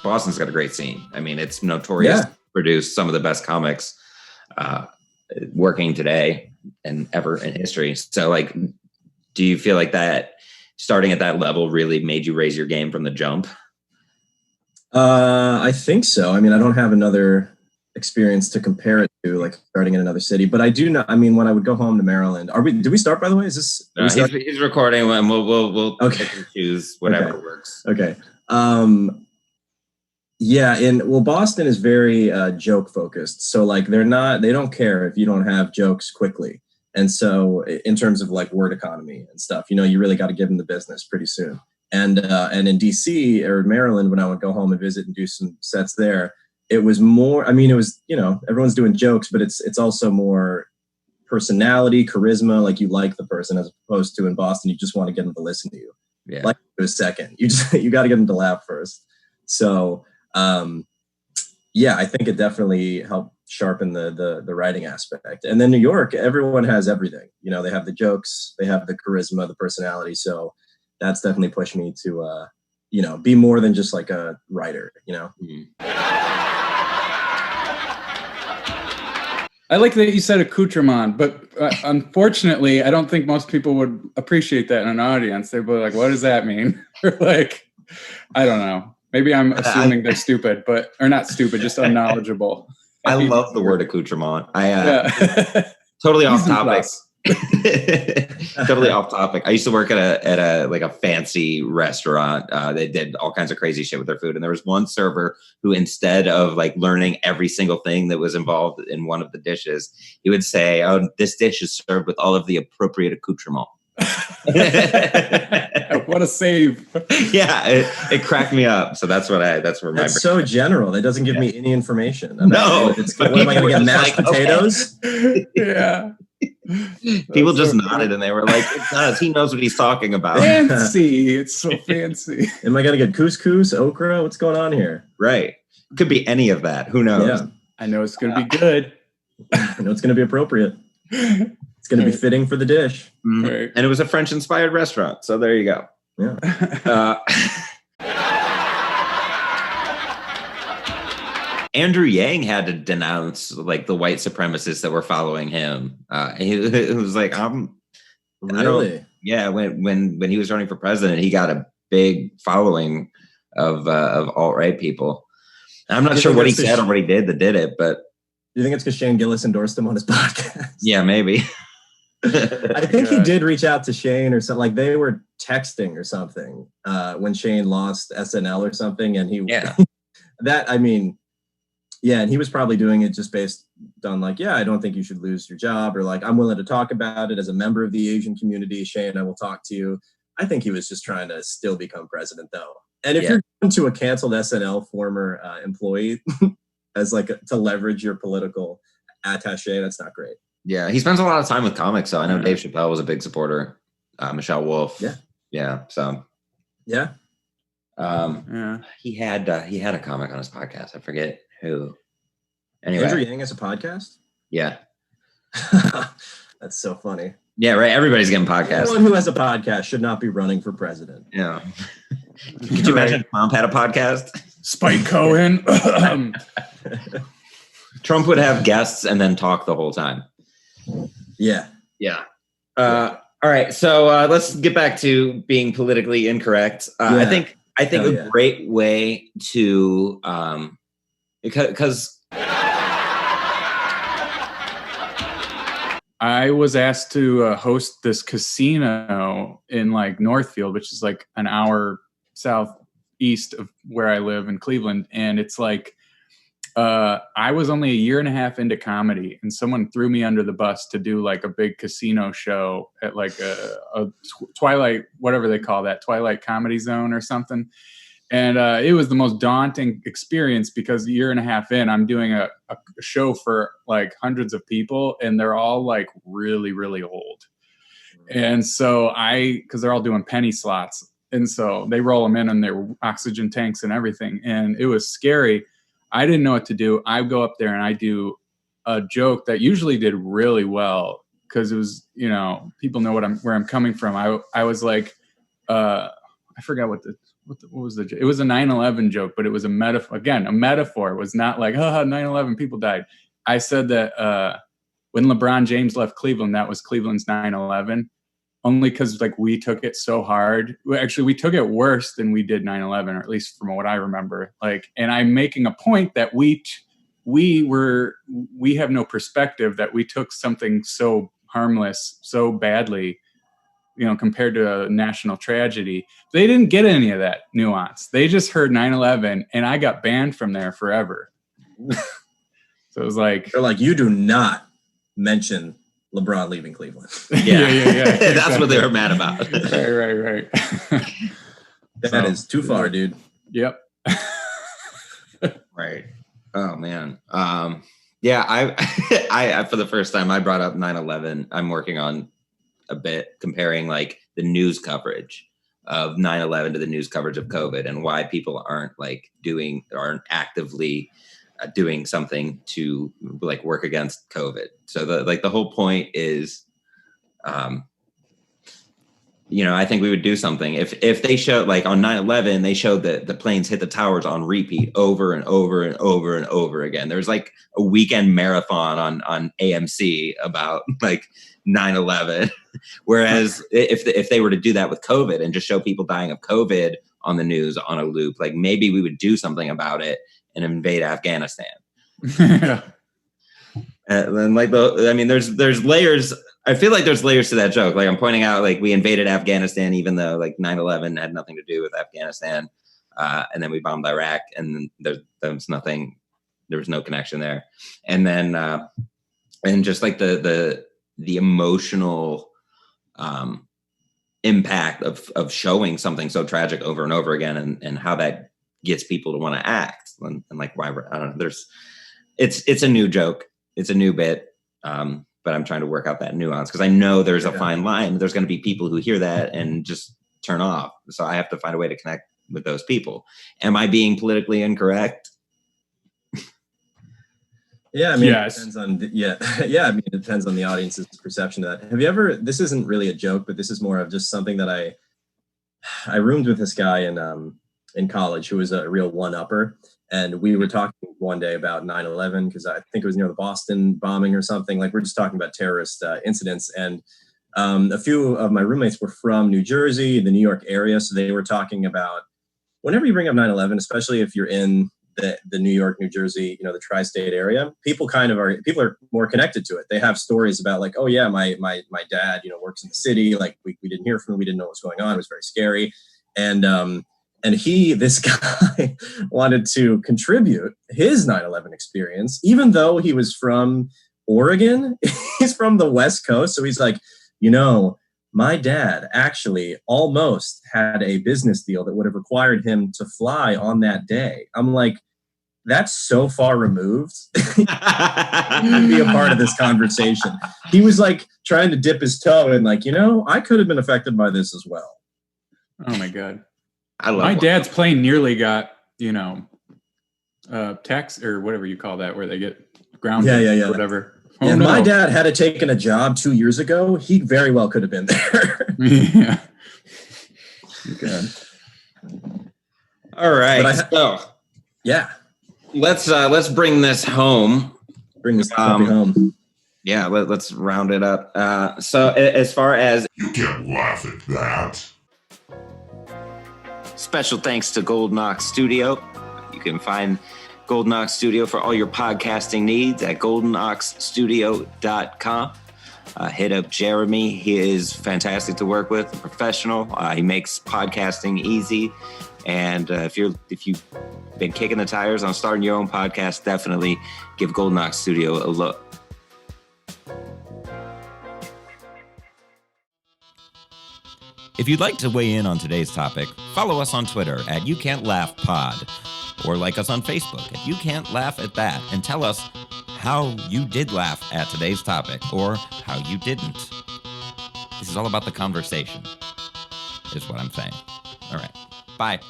Boston's got a great scene. I mean, it's notorious to produce some of the best comics working today and ever in history. So like, do you feel like that starting at that level really made you raise your game from the jump? I think so. I mean, I don't have another experience to compare it to, like starting in another city, but I do know. I mean, when I would go home to Maryland, did we start, by the way? Is this? He's recording, and we'll okay. choose whatever works. Okay. Yeah. Boston is very joke focused. So like they don't care if you don't have jokes quickly. And so in terms of like word economy and stuff, you really got to give them the business pretty soon. And in DC or Maryland, when I would go home and visit and do some sets there, it was more, I mean, it was, everyone's doing jokes, but it's also more personality, charisma, like you like the person, as opposed to in Boston, you just want to get them to listen to you. Yeah. Like a second. You got to get them to laugh first. So, I think it definitely helped sharpen the writing aspect. And then New York, everyone has everything. They have the jokes, they have the charisma, the personality. So that's definitely pushed me to, be more than just like a writer, Mm-hmm. I like that you said accoutrement, but unfortunately, I don't think most people would appreciate that in an audience. They'd be like, what does that mean? Or like, I don't know. Maybe I'm assuming they're stupid, or not stupid, just unknowledgeable. I love the word accoutrement. Totally off topic. Totally off topic. I used to work at a fancy restaurant. They did all kinds of crazy shit with their food. And there was one server who, instead of like learning every single thing that was involved in one of the dishes, he would say, "Oh, this dish is served with all of the appropriate accoutrement." What a save. Yeah, it cracked me up. So that's where my That's so general. That doesn't give me any information. No. What am I going to get? Mashed potatoes? Okay. Yeah. People just nodded and they were like, "It does. He knows what he's talking about." Fancy. It's so fancy. Am I going to get couscous, okra? What's going on here? Right. Could be any of that. Who knows? Yeah. I know it's going to be good. I know it's going to be appropriate. It's going to be fitting for the dish. Mm-hmm. Right. And it was a French-inspired restaurant. So there you go. Yeah. Andrew Yang had to denounce like the white supremacists that were following him. He was like, really? Yeah. When he was running for president, he got a big following of alt-right people. I'm not sure what he said or what he did that did it, but. Do you think it's because Shane Gillis endorsed him on his podcast? Yeah, maybe. I think he did reach out to Shane or something. Like they were texting or something when Shane lost SNL or something, and and he was probably doing it just based on like, I don't think you should lose your job, or like, I'm willing to talk about it as a member of the Asian community. Shane, I will talk to you. I think he was just trying to still become president, though. And if you're going to a canceled SNL former employee as like to leverage your political attaché, that's not great. Yeah, he spends a lot of time with comics, so I know Dave Chappelle was a big supporter. Michelle Wolf. Yeah. So. Yeah. He had a comic on his podcast. I forget who. Anyway, Andrew Yang has a podcast. Yeah. That's so funny. Yeah, right. Everybody's getting podcasts. Anyone who has a podcast should not be running for president. Yeah. Could you imagine if Trump had a podcast? Spike Cohen. Trump would have guests and then talk the whole time. Yeah. All right. So let's get back to being politically incorrect. I think a great way to because I was asked to host this casino in like Northfield, which is like an hour southeast of where I live in Cleveland. And it's like, I was only a year and a half into comedy, and someone threw me under the bus to do like a big casino show at like a Twilight, whatever they call that, Twilight Comedy Zone or something. And it was the most daunting experience because a year and a half in, I'm doing a show for like hundreds of people, and they're all like really, really old. And so because they're all doing penny slots. And so they roll them in their oxygen tanks and everything. And it was scary. I didn't know what to do. I go up there and I do a joke that usually did really well because it was, people know where I'm coming from. I was like, I forgot what was the joke. It was a 9/11 joke, but it was a metaphor. Again, a metaphor. It was not like, 9/11, people died. I said that when LeBron James left Cleveland, that was Cleveland's 9/11. Only because like we took it so hard. Actually, we took it worse than we did 9/11, or at least from what I remember. Like, and I'm making a point that we have no perspective that we took something so harmless so badly, compared to a national tragedy. They didn't get any of that nuance. They just heard 9/11, and I got banned from there forever. So it was like, they're like, you do not mention LeBron leaving Cleveland. Yeah. That's what they were mad about. Right. That is too far, dude. Yep. Right. Oh man. I for the first time I brought up 9/11. I'm working on a bit comparing like the news coverage of 9/11 to the news coverage of COVID, and why people aren't actively doing something to like work against COVID. So the whole point is, I think we would do something if they showed, like on 9/11, they showed that the planes hit the towers on repeat over and over and over and over again. There's like a weekend marathon on AMC about like 9/11. Whereas if they were to do that with COVID and just show people dying of COVID on the news on a loop, like maybe we would do something about it and invade Afghanistan. And like there's layers. I feel like there's layers to that joke. Like I'm pointing out, like we invaded Afghanistan, even though like 9/11 had nothing to do with Afghanistan, and then we bombed Iraq, and there was nothing. There was no connection there. And then and just like the emotional impact of showing something so tragic over and over again, and how that gets people to want to act, and like why I don't know. It's a new joke. It's a new bit. But I'm trying to work out that nuance because I know there's a fine line. There's going to be people who hear that and just turn off. So I have to find a way to connect with those people. Am I being politically incorrect? Yeah, I mean, yes. It depends on it depends on the audience's perception of that. Have you ever? This isn't really a joke, but this is more of just something that I roomed with this guy in college who was a real one-upper. And we were talking one day about 9/11 because I think it was near the Boston bombing or something. Like we're just talking about terrorist incidents. And a few of my roommates were from New Jersey, the New York area. So they were talking about whenever you bring up 9/11, especially if you're in the New York, New Jersey, the tri-state area, people are more connected to it. They have stories about like, oh yeah, my dad, works in the city. Like we didn't hear from him. We didn't know what was going on. It was very scary. And this guy wanted to contribute his 9/11 experience, even though he was from Oregon. He's from the West Coast. So he's like, my dad actually almost had a business deal that would have required him to fly on that day. I'm like, that's so far removed. He couldn't be a part of this conversation. He was like trying to dip his toe in like, I could have been affected by this as well. Oh my God. My dad's plane nearly got, tax or whatever you call that, where they get grounded, yeah. whatever. And my dad had taken a job 2 years ago. He very well could have been there. Yeah. Okay. All right. Let's bring this home. Bring this puppy home. Yeah, let's round it up. So as far as you can't laugh at that. Special thanks to Golden Ox Studio. You can find Golden Ox Studio for all your podcasting needs at goldenoxstudio.com. Hit up Jeremy. He is fantastic to work with, a professional. He makes podcasting easy. And if you've been kicking the tires on starting your own podcast, definitely give Golden Ox Studio a look. If you'd like to weigh in on today's topic, follow us on Twitter at YouCan'tLaughPod, or like us on Facebook at You Can't Laugh at That, and tell us how you did laugh at today's topic, or how you didn't. This is all about the conversation, is what I'm saying. All right, bye.